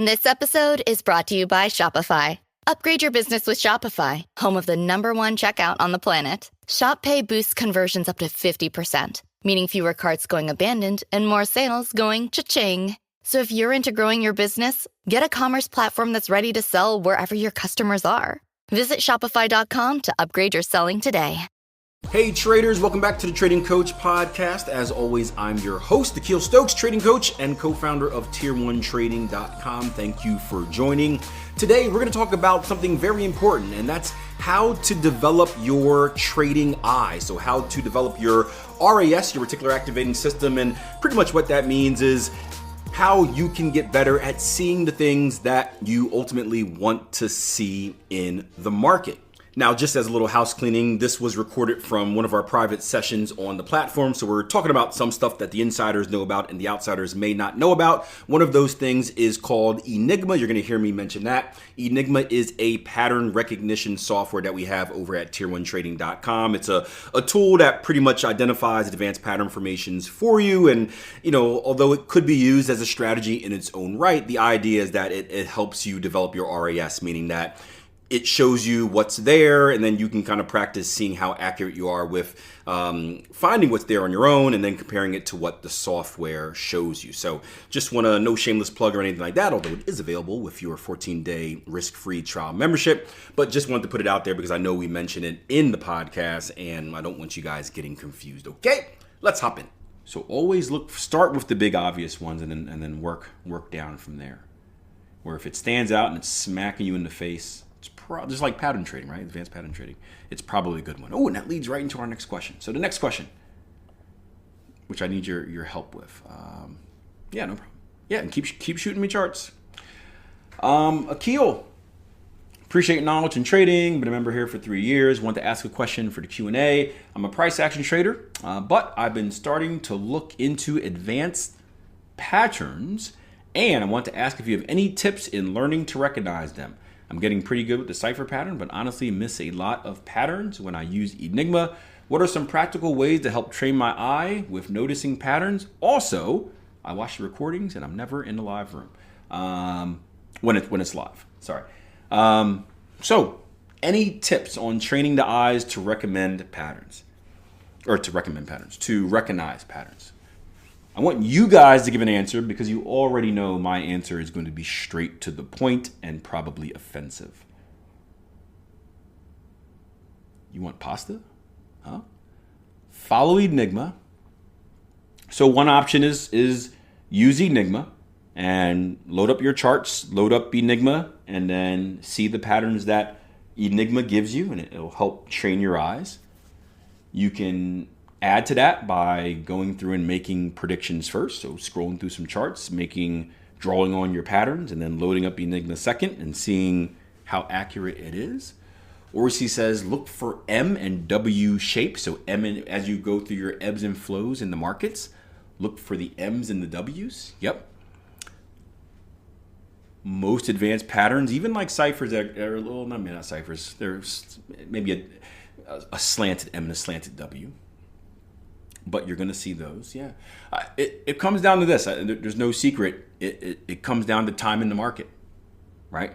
This episode is brought to you by Shopify. Upgrade your business with Shopify, home of the #1 checkout on the planet. Shop Pay boosts conversions up to 50%, meaning fewer carts going abandoned and more sales going cha-ching. So if you're into growing your business, get a commerce platform that's ready to sell wherever your customers are. Visit shopify.com to upgrade your selling today. Hey traders, welcome back to the Trading Coach Podcast. As always, I'm your host, Akil Stokes, trading coach and co-founder of Tier1Trading.com. Thank you for joining. Today, we're going to talk about something very important, and that's how to develop your trading eye. So how to develop your RAS, your reticular activating system, and pretty much what that means is how you can get better at seeing the things that you ultimately want to see in the market. Now, just as a little house cleaning, this was recorded from one of our private sessions on the platform. So we're talking about some stuff that the insiders know about and the outsiders may not know about. One of those things is called Enigma. You're going to hear me mention that. Enigma is a pattern recognition software that we have over at Tier1Trading.com. It's a tool that pretty much identifies advanced pattern formations for you. And, although it could be used as a strategy in its own right, the idea is that it helps you develop your RAS, meaning that it shows you what's there, and then you can kind of practice seeing how accurate you are with finding what's there on your own and then comparing it to what the software shows you. So just want to, no shameless plug or anything like that, although it is available with your 14-day risk-free trial membership. But just wanted to put it out there because I know we mentioned it in the podcast and I don't want you guys getting confused. Okay, let's hop in. So always start with the big obvious ones and then work down from there. Where if it stands out and it's smacking you in the face, just like pattern trading, right? Advanced pattern trading. It's probably a good one. Oh, and that leads right into our next question. So the next question, which I need your help with. Yeah, no problem. Yeah, and keep shooting me charts. Akil, appreciate knowledge in trading. Been a member here for 3 years. Want to ask a question for the Q&A. I'm a price action trader, but I've been starting to look into advanced patterns, and I want to ask if you have any tips in learning to recognize them. I'm getting pretty good with the cipher pattern, but honestly miss a lot of patterns when I use Enigma. What are some practical ways to help train my eye with noticing patterns? Also, I watch the recordings and I'm never in the live room when it's live. Sorry. So, any tips on training the eyes to recognize patterns? I want you guys to give an answer because you already know my answer is going to be straight to the point and probably offensive. You want pasta? Huh? Follow Enigma. So one option is use Enigma and load up your charts, load up Enigma, and then see the patterns that Enigma gives you, and it'll help train your eyes. You can add to that by going through and making predictions first. So scrolling through some charts, drawing on your patterns, and then loading up Enigma second and seeing how accurate it is. Orsi says, look for M and W shapes. So as you go through your ebbs and flows in the markets, look for the M's and the W's. Yep. Most advanced patterns, even like ciphers that are a little, not ciphers, there's maybe a slanted M and a slanted W. But you're going to see those, yeah. It comes down to this. There's no secret. It comes down to time in the market, right?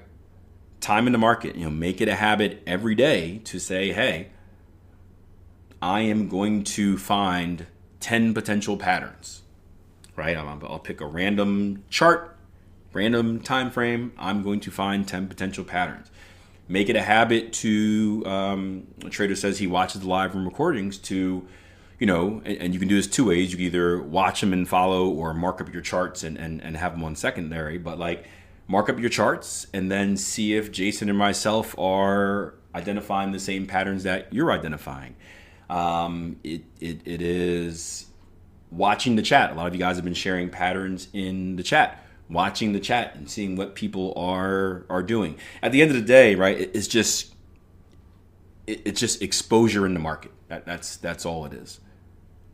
Time in the market. Make it a habit every day to say, hey, I am going to find 10 potential patterns, right? I'll pick a random chart, random time frame. I'm going to find 10 potential patterns. Make it a habit to, a trader says he watches the live room recordings to, and you can do this two ways. You can either watch them and follow or mark up your charts and have them on secondary. But mark up your charts and then see if Jason and myself are identifying the same patterns that you're identifying. It is watching the chat. A lot of you guys have been sharing patterns in the chat. Watching the chat and seeing what people are doing. At the end of the day, right, it's just exposure in the market. That's all it is.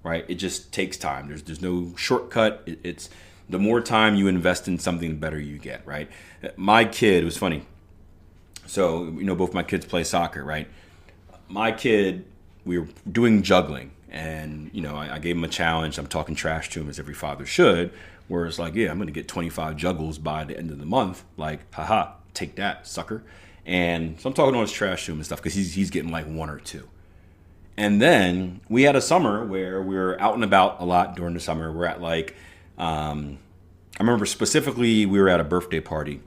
Right? It just takes time. There's no shortcut. It's the more time you invest in something, the better you get, right? My kid, it was funny. So, both my kids play soccer, right? My kid, we were doing juggling, and, I gave him a challenge. I'm talking trash to him as every father should, where it's like, yeah, I'm going to get 25 juggles by the end of the month. Like, haha, take that, sucker. And so I'm talking all this trash to him and stuff because he's getting like 1 or 2. And then we had a summer where we were out and about a lot during the summer. We're at like, I remember specifically we were at a birthday party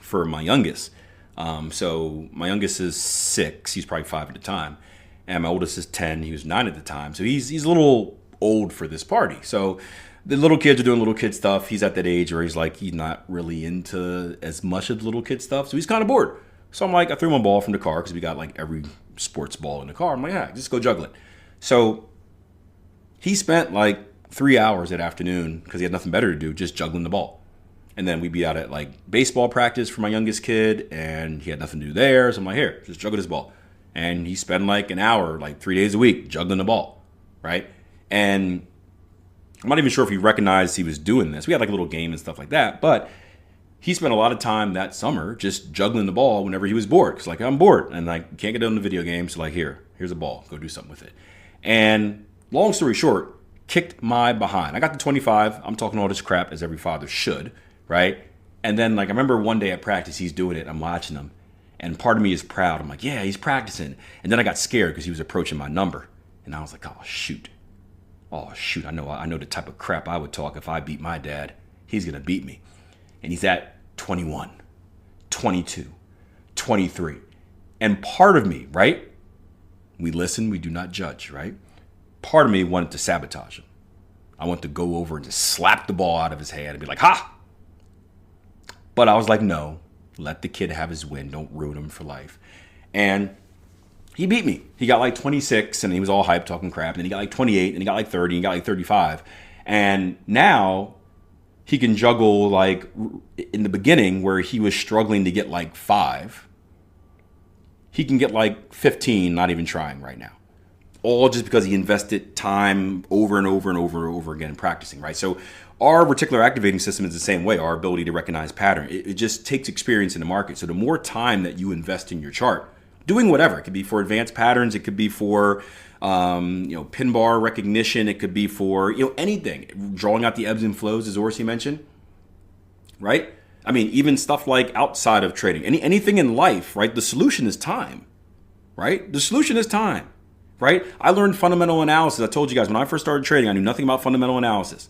for my youngest. So my youngest is 6. He's probably 5 at the time. And my oldest is 10. He was 9 at the time. So he's a little old for this party. So the little kids are doing little kid stuff. He's at that age where he's not really into as much of the little kid stuff. So he's kind of bored. So I'm like, I threw him a ball from the car because we got like every sports ball in the car. I'm like, yeah, just go juggle it. So he spent like 3 hours that afternoon because he had nothing better to do, just juggling the ball. And then we'd be out at like baseball practice for my youngest kid, and he had nothing to do there. So I'm like, here, just juggle this ball. And he spent like an hour, like 3 days a week, juggling the ball, right? And I'm not even sure if he recognized he was doing this. We had like a little game and stuff like that, but he spent a lot of time that summer just juggling the ball whenever he was bored. Because like, I'm bored and like can't get on the video game. So like, here's a ball, go do something with it. And long story short, kicked my behind. I got to 25. I'm talking all this crap as every father should, right? And then like, I remember one day at practice, he's doing it. I'm watching him. And part of me is proud. I'm like, yeah, he's practicing. And then I got scared because he was approaching my number. And I was like, oh, shoot. I know the type of crap I would talk if I beat my dad. He's going to beat me. And he's at 21, 22, 23. And part of me, right? We listen, we do not judge, right? Part of me wanted to sabotage him. I wanted to go over and just slap the ball out of his hand and be like, ha! But I was like, no, let the kid have his win. Don't ruin him for life. And he beat me. He got like 26 and he was all hyped talking crap. And then he got like 28 and he got like 30 and he got like 35. And now he can juggle like in the beginning where he was struggling to get like 5. He can get like 15, not even trying right now. All just because he invested time over and over and over and over again practicing, right? So our reticular activating system is the same way, our ability to recognize pattern. It just takes experience in the market. So the more time that you invest in your chart, doing whatever, it could be for advanced patterns, it could be for pin bar recognition, it could be for anything, drawing out the ebbs and flows, as Orsi mentioned, right? I mean, even stuff like outside of trading, anything in life, right? The solution is time, right? The solution is time, right? I learned fundamental analysis. I told you guys when I first started trading, I knew nothing about fundamental analysis.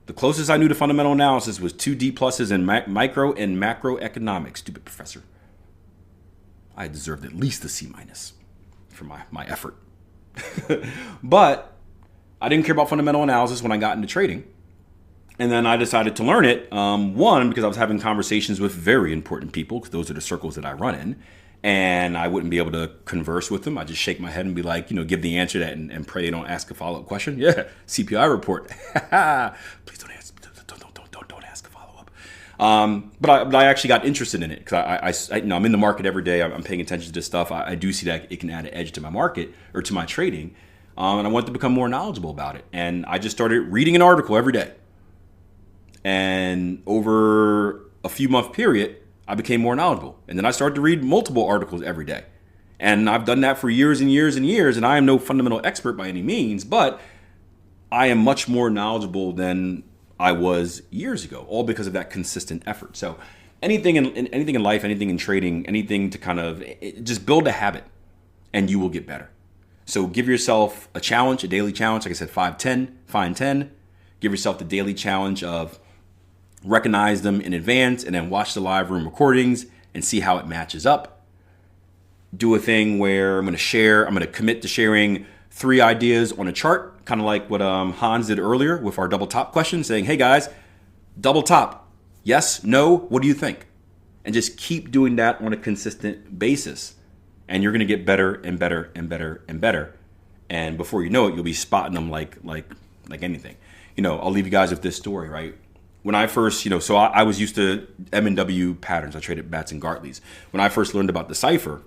The closest I knew to fundamental analysis was 2 D pluses in micro and macroeconomics. Stupid professor. I deserved at least a C minus for my effort. But I didn't care about fundamental analysis when I got into trading. And then I decided to learn it, one, because I was having conversations with very important people, because those are the circles that I run in. And I wouldn't be able to converse with them. I just shake my head and be like, give the answer to that and pray they don't ask a follow-up question. Yeah, CPI report. Please don't ask. Don't ask a follow-up. But I actually got interested in it because I'm in the market every day. I'm paying attention to this stuff. I do see that it can add an edge to my market or to my trading. And I wanted to become more knowledgeable about it. And I just started reading an article every day. And over a few month period, I became more knowledgeable. And then I started to read multiple articles every day. And I've done that for years and years and years. And I am no fundamental expert by any means, but I am much more knowledgeable than I was years ago, all because of that consistent effort. So anything in life, anything in trading, anything to kind of just build a habit and you will get better. So give yourself a challenge, a daily challenge. Like I said, 5-10, find 10. Give yourself the daily challenge of recognize them in advance and then watch the live room recordings and see how it matches up. Do a thing where I'm going to commit to sharing 3 ideas on a chart, kind of like what Hans did earlier with our double top question, saying, hey guys, double top, yes, no, what do you think? And just keep doing that on a consistent basis. And you're going to get better and better and better and better. And before you know it, you'll be spotting them like anything. I'll leave you guys with this story, right? When I first, so I was used to M&W patterns. I traded Bats and Gartleys. When I first learned about the cipher,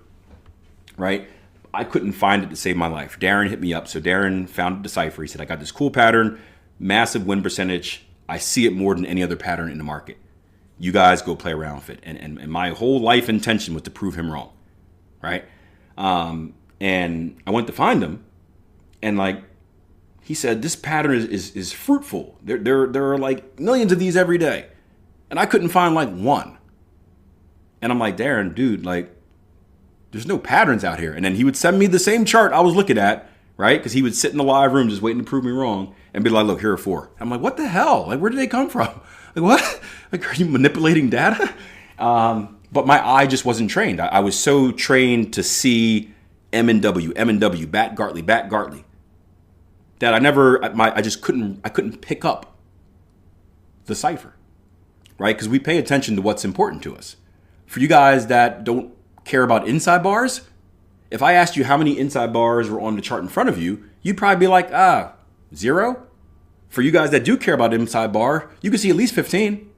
right, I couldn't find it to save my life. Darren hit me up. So Darren found the cipher. He said, I got this cool pattern, massive win percentage. I see it more than any other pattern in the market. You guys go play around with it. And my whole life intention was to prove him wrong, right? And I went to find him, and He said, this pattern is fruitful. There are like millions of these every day. And I couldn't find like one. And I'm like, Darren, dude, like, there's no patterns out here. And then he would send me the same chart I was looking at, right? Because he would sit in the live room just waiting to prove me wrong and be like, look, here are 4. I'm like, what the hell? Like, where did they come from? Like, what? Like, are you manipulating data? But my eye just wasn't trained. I was so trained to see M&W, Bat Gartley, that I couldn't pick up the cipher, right? Because we pay attention to what's important to us. For you guys that don't care about inside bars, if I asked you how many inside bars were on the chart in front of you, you'd probably be like, 0. For you guys that do care about inside bar, you can see at least 15.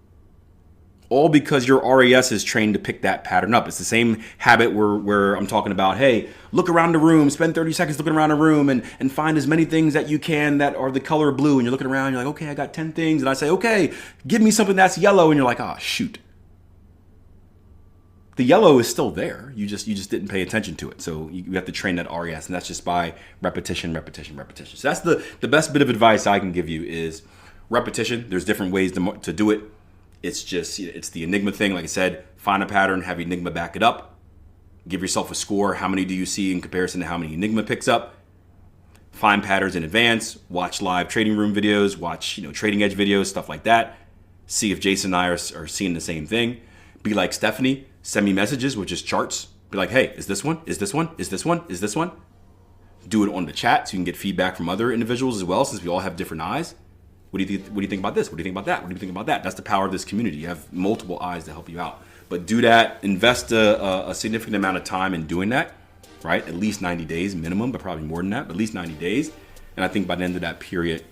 All because your RAS is trained to pick that pattern up. It's the same habit where I'm talking about, hey, look around the room, spend 30 seconds looking around the room and find as many things that you can that are the color blue. And you're looking around, you're like, okay, I got 10 things. And I say, okay, give me something that's yellow. And you're like, oh, shoot. The yellow is still there. You just didn't pay attention to it. So you have to train that RAS, and that's just by repetition. So that's the best bit of advice I can give you is repetition. There's different ways to do it. It's the Enigma thing. Like I said, find a pattern, have Enigma back it up. Give yourself a score. How many do you see in comparison to how many Enigma picks up? Find patterns in advance. Watch live trading room videos. Watch trading edge videos, stuff like that. See if Jason and I are seeing the same thing. Be like Stephanie. Send me messages with just charts. Be like, hey, is this one? Is this one? Is this one? Is this one? Do it on the chat so you can get feedback from other individuals as well, since we all have different eyes. What do you think about this? What do you think about that? What do you think about that? That's the power of this community. You have multiple eyes to help you out. But do that. Invest a significant amount of time in doing that, right? At least 90 days minimum, but probably more than that, but at least 90 days. And I think by the end of that period,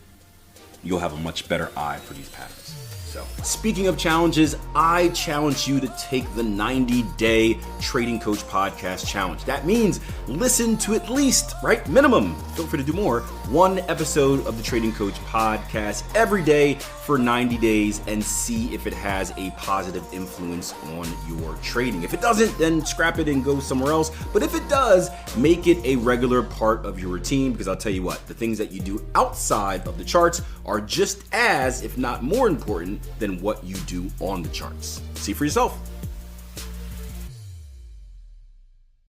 you'll have a much better eye for these patterns. So, speaking of challenges, I challenge you to take the 90-day Trading Coach Podcast Challenge. That means listen to at least, right, minimum, feel free to do more, 1 episode of the Trading Coach Podcast every day for 90 days and see if it has a positive influence on your trading. If it doesn't, then scrap it and go somewhere else. But if it does, make it a regular part of your routine, because I'll tell you what, the things that you do outside of the charts are just as, if not more important, than what you do on the charts. See for yourself.